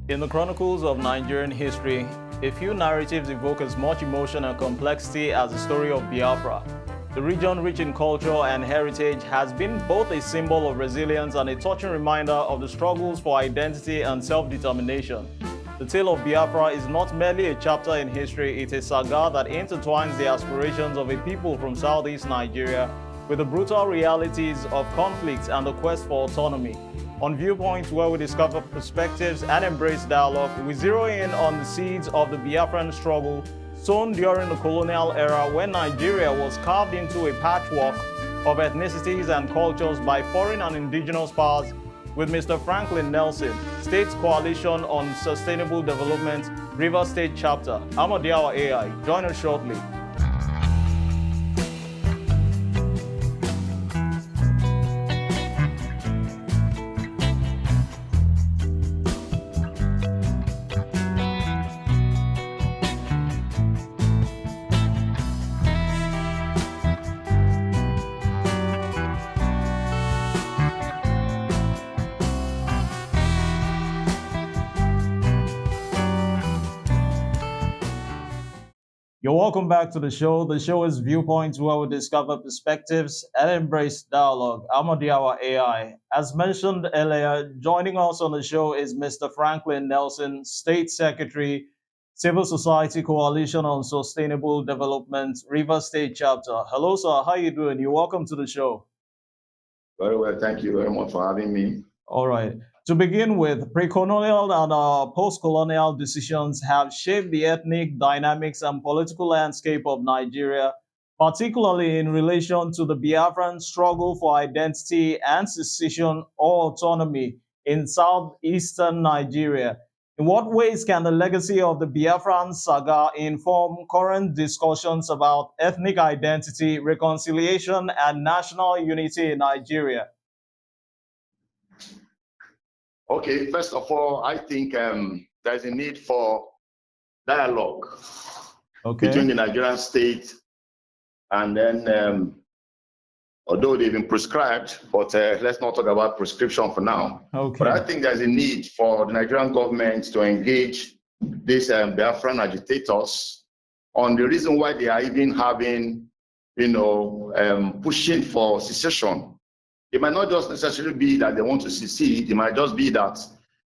In the chronicles of Nigerian history, a few narratives evoke as much emotion and complexity as the story of Biafra. The region, rich in culture and heritage, has been both a symbol of resilience and a touching reminder of the struggles for identity and self-determination. The tale of Biafra is not merely a chapter in history, it's a saga that intertwines the aspirations of a people from southeast Nigeria with the brutal realities of conflict and the quest for autonomy. On Viewpoint, where we discover perspectives and embrace dialogue, we zero in on the seeds of the Biafran struggle sown during the colonial era when Nigeria was carved into a patchwork of ethnicities and cultures by foreign and indigenous powers, with Mr. Franklin Nelson, State's Coalition on Sustainable Development, Rivers State Chapter. I'm Odiawa AI. Join us shortly. You're welcome back to the show. The show is Viewpoints, where we discover perspectives and embrace dialogue. I'm Odiawa AI. As mentioned earlier, joining us on the show is Mr. Franklin Nelson, State Secretary, Civil Society Coalition on Sustainable Development, Rivers State Chapter. Hello, sir. How are you doing? You're welcome to the show. Very well. Thank you very much for having me. All right. To begin with, pre-colonial and post-colonial decisions have shaped the ethnic dynamics and political landscape of Nigeria, particularly in relation to the Biafran struggle for identity and secession or autonomy in southeastern Nigeria. In what ways can the legacy of the Biafran saga inform current discussions about ethnic identity, reconciliation, and national unity in Nigeria? Okay, first of all, I think there's a need for dialogue between the Nigerian state and then, although they've been prescribed, but let's not talk about prescription for now. Okay. But I think there's a need for the Nigerian government to engage these Biafran agitators on the reason why they are even having, pushing for secession. It might not just necessarily be that they want to secede. It might just be that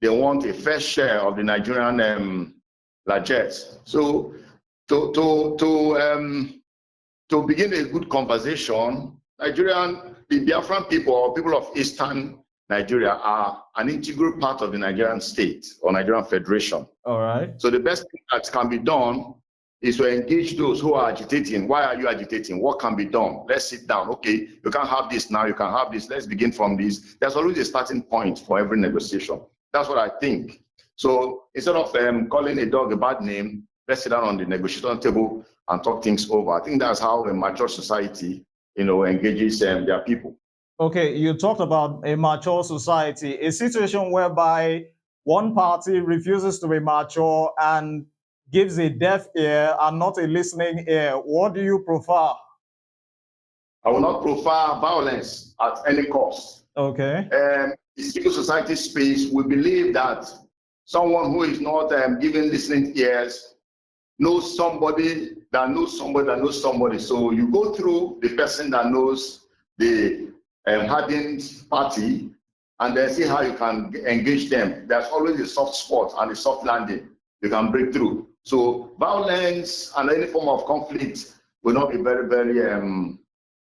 they want a fair share of the Nigerian largesse. So to begin a good conversation, the Biafran people or people of Eastern Nigeria are an integral part of the Nigerian state or Nigerian Federation. All right. So the best thing that can be done is to engage those who are agitating. Why are you agitating? What can be done? Let's sit down. Okay, you can't have this now. You can have this. Let's begin from this. There's always a starting point for every negotiation. That's what I think. So instead of calling a dog a bad name, let's sit down on the negotiation table and talk things over. I think that's how a mature society, engages their people. Okay, you talked about a mature society, a situation whereby one party refuses to be mature and gives a deaf ear and not a listening ear. What do you prefer? I will not prefer violence at any cost. Okay. In civil society space, we believe that someone who is not giving listening ears knows somebody that knows somebody that knows somebody. So you go through the person that knows the hardened party and then see how you can engage them. There's always a soft spot and a soft landing you can break through. So violence and any form of conflict will not be very,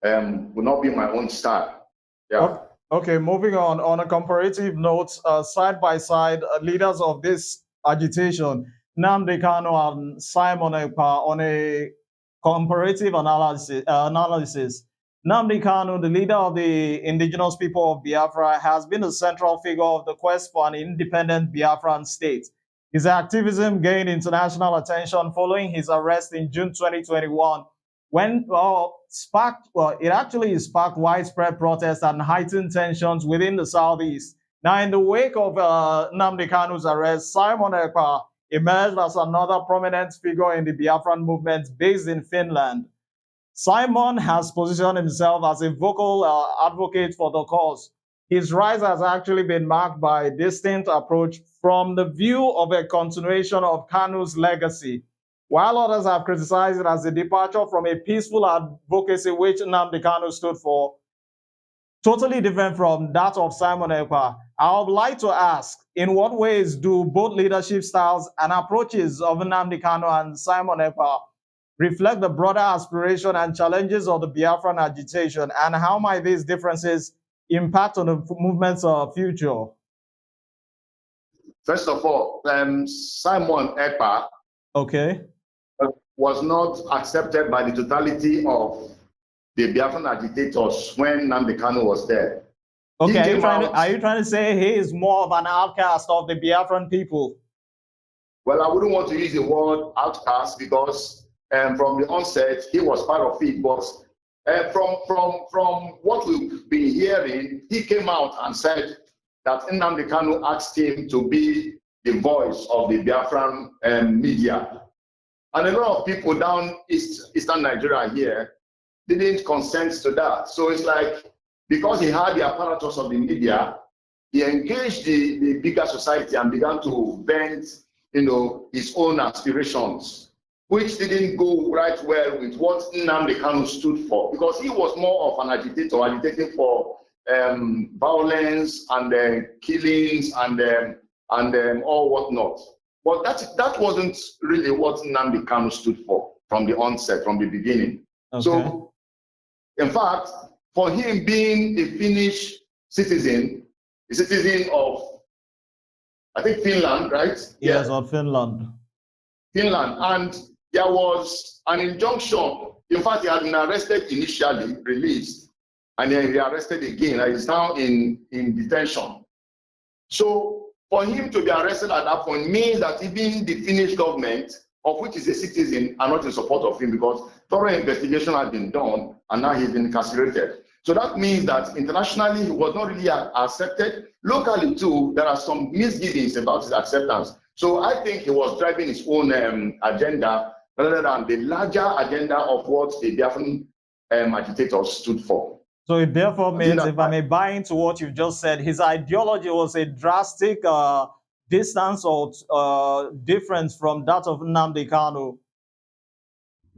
will not be my own style. Yeah. Okay, moving on a comparative note, side by side, leaders of this agitation, Nnamdi Kanu and Simon Ekpa, on a comparative analysis. Nnamdi Kanu, the leader of the indigenous people of Biafra, has been a central figure of the quest for an independent Biafran state. His activism gained international attention following his arrest in June 2021, when it actually sparked widespread protests and heightened tensions within the southeast. Now, in the wake of Nnamdi Kanu's arrest, Simon Ekpa emerged as another prominent figure in the Biafran movement based in Finland. Simon has positioned himself as a vocal advocate for the cause. his rise has actually been marked by a distinct approach from the view of a continuation of Kanu's legacy, while others have criticized it as a departure from a peaceful advocacy which Nnamdi Kanu stood for, totally different from that of Simon Ekpa. I would like to ask, in what ways do both leadership styles and approaches of Nnamdi Kanu and Simon Ekpa reflect the broader aspiration and challenges of the Biafran agitation, and how might these differences impact on the movement's future? First of all, Simon Ekpa was not accepted by the totality of the Biafran agitators when Nnamdi Kanu was there. Okay, are you trying to say he is more of an outcast of the Biafran people? Well, I wouldn't want to use the word outcast because from the onset, he was part of it. But from what we've been hearing, he came out and said that Nnamdi Kanu asked him to be the voice of the Biafran media. And a lot of people down Eastern Nigeria here didn't consent to that. So it's like, because he had the apparatus of the media, he engaged the bigger society and began to vent, his own aspirations, which didn't go right well with what Nnamdi Kanu stood for, because he was more of an agitator, agitating for violence and killings and all whatnot. But that wasn't really what Nnamdi Kanu stood for from the onset, from the beginning. Okay. So, in fact, for him being a Finnish citizen, a citizen of, I think, Finland, right? Yes, of Finland. Finland. And there was an injunction. In fact, he had been arrested initially, released, and then he arrested again. And he's now in detention. So for him to be arrested at that point means that even the Finnish government, of which is a citizen, are not in support of him, because thorough investigation has been done and now he's been incarcerated. So that means that internationally he was not really accepted. Locally too, there are some misgivings about his acceptance. So I think he was driving his own agenda rather than the larger agenda of what the Biafran agitators stood for. So it therefore means, if I may buy into what you've just said, his ideology was a drastic distance or difference from that of Nnamdi Kanu.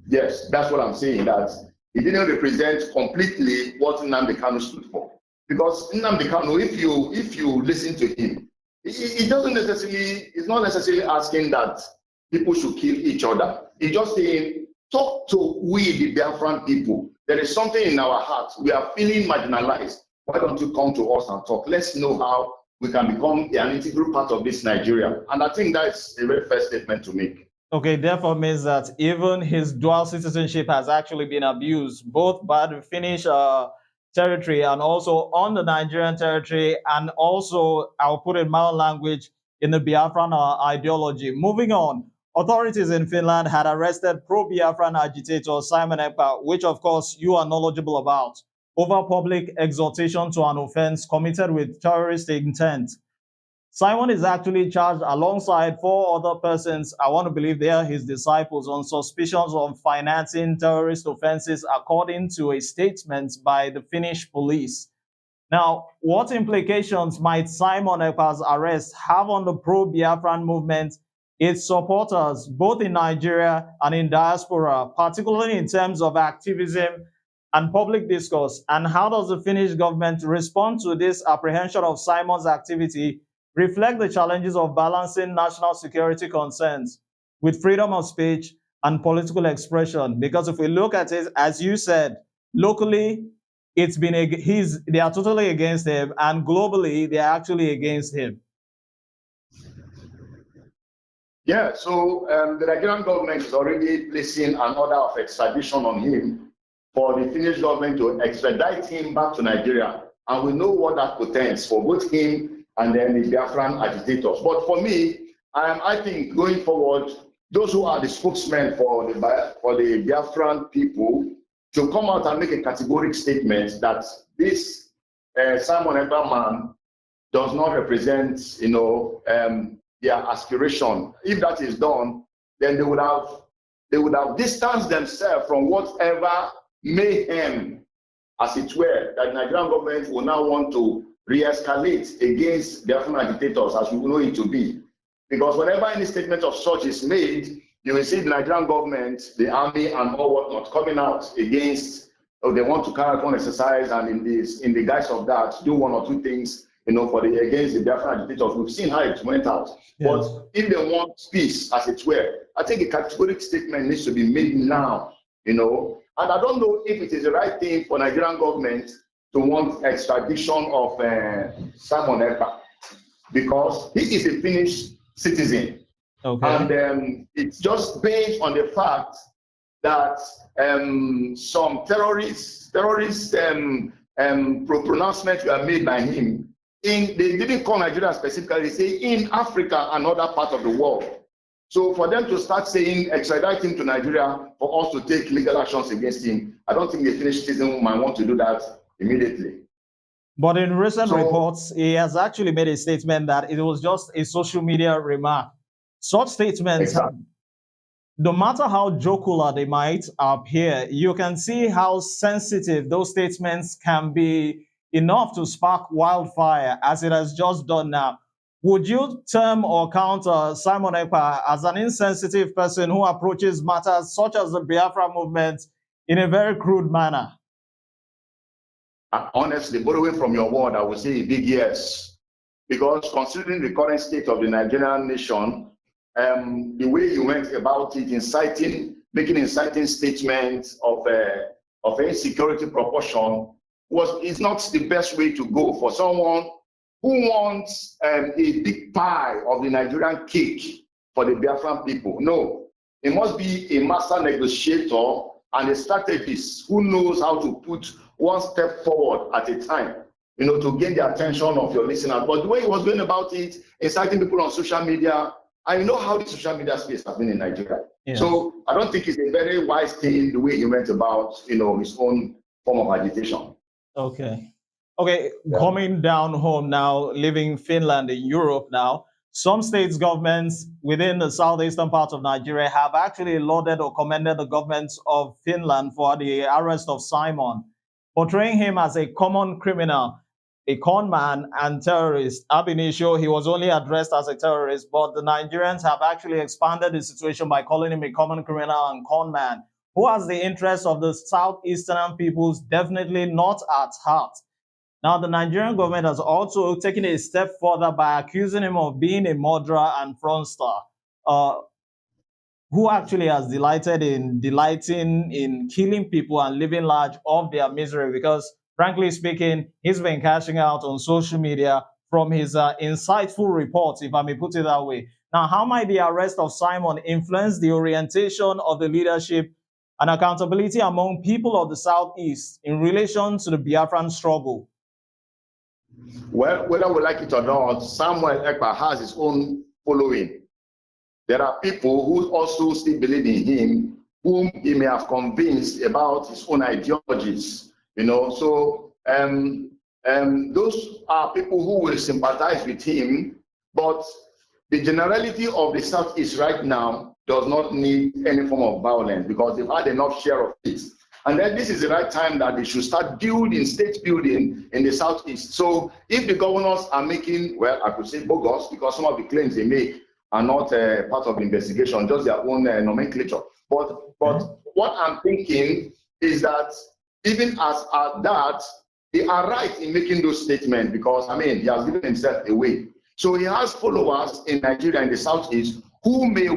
Yes, that's what I'm saying, that he didn't represent completely what Nnamdi Kanu stood for. Because Nnamdi Kanu, if you listen to him, he doesn't necessarily, he's not necessarily asking that people should kill each other. He's just saying, talk to we, the Biafran people. There is something in our hearts. We are feeling marginalized. Why don't you come to us and talk? Let's know how we can become an integral part of this Nigeria. And I think that's a very fair statement to make. Okay, therefore means that even his dual citizenship has actually been abused, both by the Finnish territory and also on the Nigerian territory, and also, I'll put in my own language, in the Biafran ideology. Moving on, authorities in Finland had arrested pro-Biafran agitator Simon Ekpa, which of course you are knowledgeable about, over public exhortation to an offense committed with terrorist intent. Simon is actually charged alongside 4 other persons, I want to believe they are his disciples, on suspicions of financing terrorist offenses, according to a statement by the Finnish police. Now, what implications might Simon Ekpa's arrest have on the pro-Biafran movement, its supporters, both in Nigeria and in diaspora, particularly in terms of activism and public discourse? And how does the Finnish government respond to this apprehension of Simon's activity, reflect the challenges of balancing national security concerns with freedom of speech and political expression? Because if we look at it, as you said, locally, it's been they are totally against him, and globally, they are actually against him. Yeah, so the Nigerian government is already placing an order of extradition on him for the Finnish government to extradite him back to Nigeria. And we know what that portends for both him and then the Biafran agitators. But for me, I think going forward, those who are the spokesmen for the Biafran people to come out and make a categoric statement that this Simon Ekpa man does not represent, their aspiration. If that is done, then they would have distanced themselves from whatever mayhem, as it were, that the Nigerian government will now want to re-escalate against Biafran agitators as we know it to be. Because whenever any statement of such is made, you will see the Nigerian government, the army, and all whatnot coming out against, or they want to carry out one exercise, and in the guise of that, do one or two things, against the Biafran agitators. We've seen how it went out. Yes. But if they want peace, as it were, I think a categoric statement needs to be made now, And I don't know if it is the right thing for Nigerian government to want extradition of Simon Ekpa, because he is a Finnish citizen. Okay. And it's just based on the fact that some terrorist pronouncements were made by him. They didn't call Nigeria specifically, they say in Africa and other parts of the world. So for them to start saying extradite him to Nigeria for us to take legal actions against him, I don't think a Finnish citizen might want to do that immediately. But in recent reports, he has actually made a statement that it was just a social media remark. Such statements, exactly. No matter how jocular they might appear, you can see how sensitive those statements can be, enough to spark wildfire, as it has just done now. Would you term or counter Simon Ekpa as an insensitive person who approaches matters such as the Biafra movement in a very crude manner? Honestly, borrowing from your word, I would say a big yes. Because considering the current state of the Nigerian nation, the way you went about it, making inciting statements of insecurity proportion is not the best way to go for someone who wants a big pie of the Nigerian cake for the Biafran people. No, it must be a master negotiator and a strategist who knows how to put one step forward at a time, to gain the attention of your listeners. But the way he was going about it, inciting people on social media, I know how the social media space has been in Nigeria. Yes. So I don't think it's a very wise thing the way he went about, his own form of agitation. Okay. Yeah. Coming down home now, living Finland in Europe now, some states governments within the southeastern part of Nigeria have actually lauded or commended the government of Finland for the arrest of Simon, portraying him as a common criminal, a con man and terrorist. Ab initio, he was only addressed as a terrorist, but the Nigerians have actually expanded the situation by calling him a common criminal and con man, who has the interests of the southeastern peoples definitely not at heart. Now, the Nigerian government has also taken a step further by accusing him of being a murderer and fraudster, who actually has delighting in killing people and living large of their misery, because frankly speaking, he's been cashing out on social media from his insightful reports, if I may put it that way. Now, how might the arrest of Simon influence the orientation of the leadership and accountability among people of the Southeast in relation to the Biafran struggle? Well, whether we like it or not, Simon Ekpa has his own following. There are people who also still believe in him, whom he may have convinced about his own ideologies. So those are people who will sympathize with him, but the generality of the Southeast right now does not need any form of violence because they've had enough share of it. And then this is the right time that they should start building, state building in the Southeast. So if the governors are making, well, I could say bogus, because some of the claims they make are not part of the investigation, just their own nomenclature. But what I'm thinking is that even as at that, they are right in making those statements because, he has given himself away. So he has followers in Nigeria, in the Southeast, who may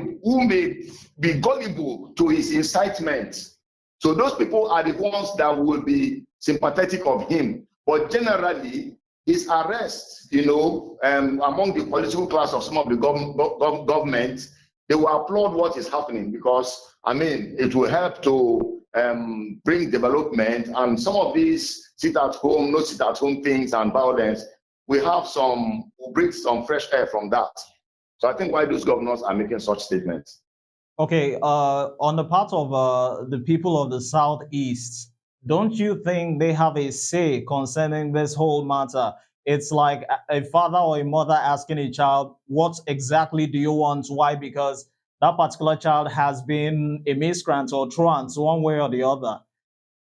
be gullible to his incitement. So those people are the ones that will be sympathetic of him. But generally, his arrest, among the political class of some of the government, they will applaud what is happening because, it will help to bring development, and some of these sit-at-home, not sit-at-home things and violence, will bring some fresh air from that. So I think why those governors are making such statements. Okay, on the part of the people of the Southeast, don't you think they have a say concerning this whole matter? It's like a father or a mother asking a child, what exactly do you want? Why? Because that particular child has been a miscreant or truant one way or the other.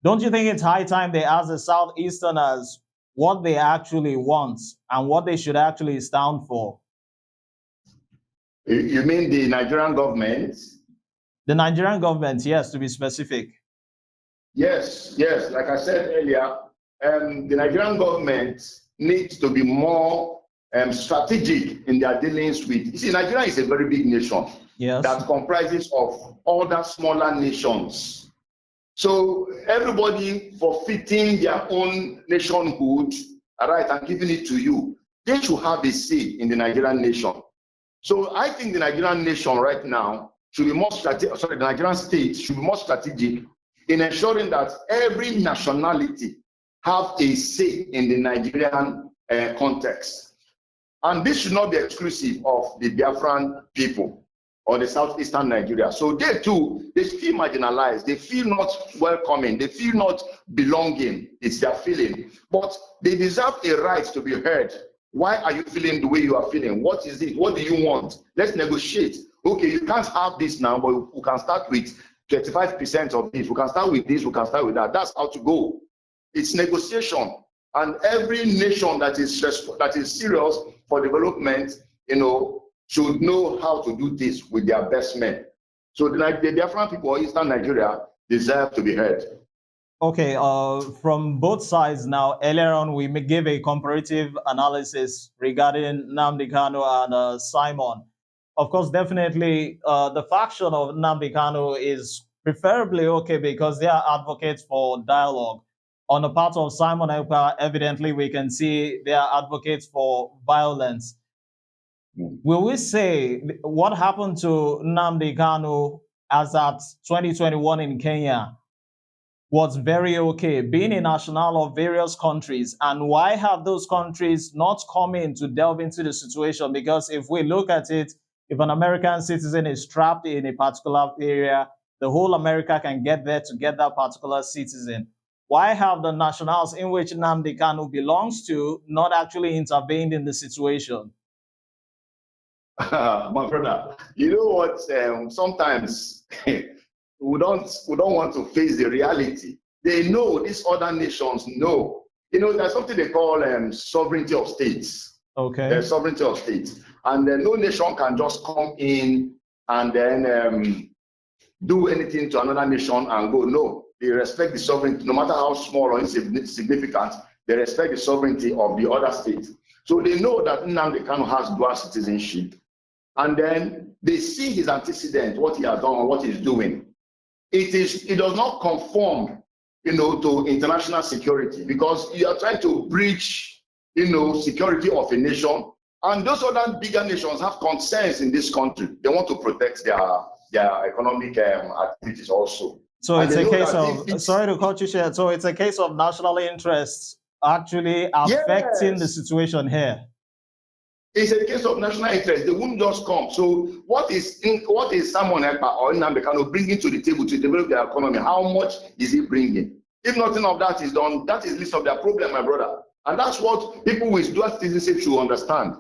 Don't you think it's high time they ask the Southeasterners, what they actually want and what they should actually stand for. You mean the Nigerian government? The Nigerian government, yes, to be specific. Yes, yes. Like I said earlier, the Nigerian government needs to be more strategic in their dealings with. You see, Nigeria is a very big nation, yes, that comprises of other smaller nations. So everybody forfeiting their own nationhood, all right, and giving it to you, they should have a say in the Nigerian nation. So I think the Nigerian nation right now should be more strategic. Sorry, the Nigerian state should be more strategic in ensuring that every nationality have a say in the Nigerian context. And this should not be exclusive of the Biafran people or the southeastern Nigeria. So they too, they feel marginalized, they feel not welcoming, they feel not belonging. It's their feeling. But they deserve a right to be heard. Why are you feeling the way you are feeling? What is it? What do you want? Let's negotiate. Okay, you can't have this now, but we can start with 25% of this. We can start with this, we can start with that. That's how to go. It's negotiation. And every nation that is serious for development, should know how to do this with their best men. So the Biafran people of Eastern Nigeria deserve to be heard. Okay, from both sides now, earlier on we gave a comparative analysis regarding Nnamdi Kanu and Simon. Of course, definitely the faction of Nnamdi Kanu is preferably okay because they are advocates for dialogue. On the part of Simon Ekpa, evidently we can see they are advocates for violence. Will we say what happened to Nnamdi Kanu as at 2021 in Kenya was very okay, being a national of various countries? And why have those countries not come in to delve into the situation? Because if we look at it, if an American citizen is trapped in a particular area, the whole America can get there to get that particular citizen. Why have the nationals in which Nnamdi Kanu belongs to not actually intervened in the situation? My brother, you know what? Sometimes we don't want to face the reality. They know, these other nations know. There's something they call sovereignty of states. Okay. The sovereignty of states, and no nation can just come in and then do anything to another nation and go. No, they respect the sovereignty, no matter how small or insignificant. They respect the sovereignty of the other state. So they know that Nnamdi Kanu has dual citizenship. And then they see his antecedent, what he has done, what he's doing. It does not conform, to international security, because you are trying to breach, security of a nation. And those other bigger nations have concerns in this country. They want to protect their economic activities also. So it's a case of, sorry to cut you short, so it's a case of national interests actually affecting the situation here. It's a case of national interest. They won't just come. So what is Simon Ekpa or Nnamdi Kanu bringing to the table to develop their economy? How much is he bringing? If nothing of that is done, that is least of their problem, my brother. And that's what people with dual citizenship should understand.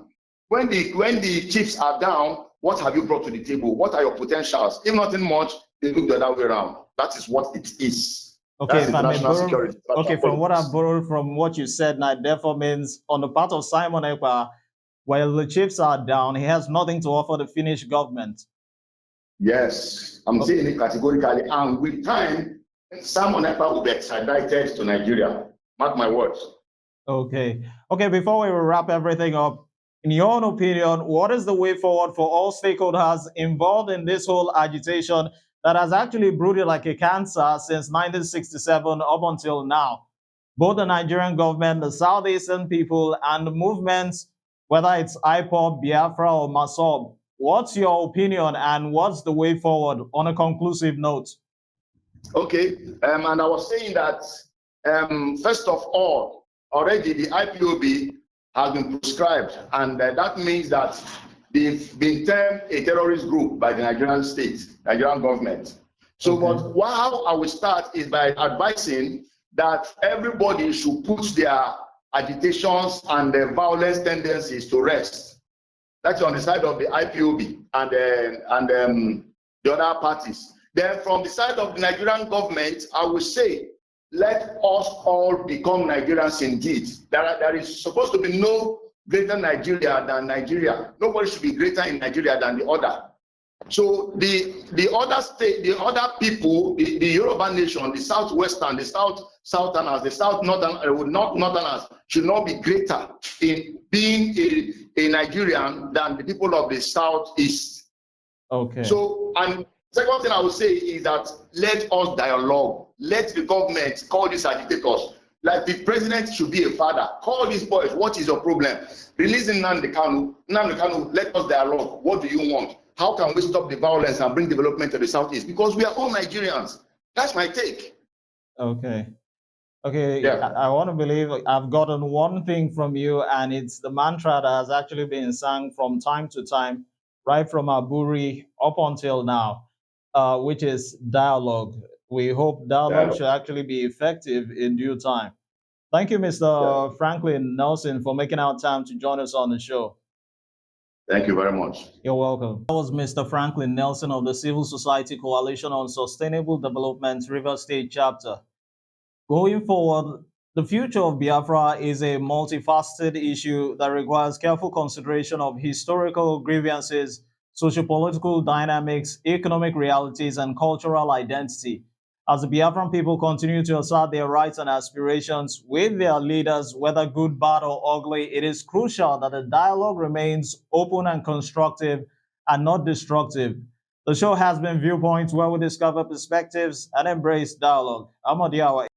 When the chips are down, what have you brought to the table? What are your potentials? If nothing much, they look the other way around. That is what it is. Okay, if I may borrow, from what I've borrowed from what you said now, therefore means on the part of Simon Ekpa, while the chips are down, he has nothing to offer the Finnish government. Yes, I'm saying it categorically. And with time, Simon Ekpa will be extradited to Nigeria. Mark my words. Okay. Okay, before we wrap everything up, in your own opinion, what is the way forward for all stakeholders involved in this whole agitation that has actually brooded like a cancer since 1967 up until now? Both the Nigerian government, the Southeastern people, and the movements, whether it's IPOB, Biafra, or MASSOB. What's your opinion and what's the way forward on a conclusive note? Okay, and I was saying that, first of all, already the IPOB has been proscribed, and that means that they've been termed a terrorist group by the Nigerian state, Nigerian government. So, but how I will start is by advising that everybody should put their agitations and the violence tendencies to rest. That's on the side of the IPOB and the other parties. Then from the side of the Nigerian government, I will say let us all become Nigerians indeed. There is supposed to be no greater Nigeria than Nigeria. Nobody should be greater in Nigeria than the other. So the other state, the other people, the Yoruba nation, the Southwestern, the Southerners, the Northerners should not be greater in being a Nigerian than the people of the Southeast. Okay. So, and second thing I would say is that let us dialogue. Let the government call these agitators. Like the president should be a father. Call these boys. What is your problem? Releasing Nnamdi Kanu. Nnamdi Kanu, let us dialogue. What do you want? How can we stop the violence and bring development to the Southeast? Because we are all Nigerians. That's my take. Okay. Okay, Yeah. I want to believe I've gotten one thing from you, and it's the mantra that has actually been sung from time to time, right from Aburi up until now, which is dialogue. We hope dialogue should actually be effective in due time. Thank you, Mr. Franklin Nelson, for making our time to join us on the show. Thank you very much. You're welcome. That was Mr. Franklin Nelson of the Civil Society Coalition on Sustainable Development River State Chapter. Going forward, the future of Biafra is a multifaceted issue that requires careful consideration of historical grievances, sociopolitical dynamics, economic realities, and cultural identity. As the Biafran people continue to assert their rights and aspirations with their leaders, whether good, bad, or ugly, it is crucial that the dialogue remains open and constructive and not destructive. The show has been Viewpoint, where we discover perspectives and embrace dialogue. I'm Adiawa.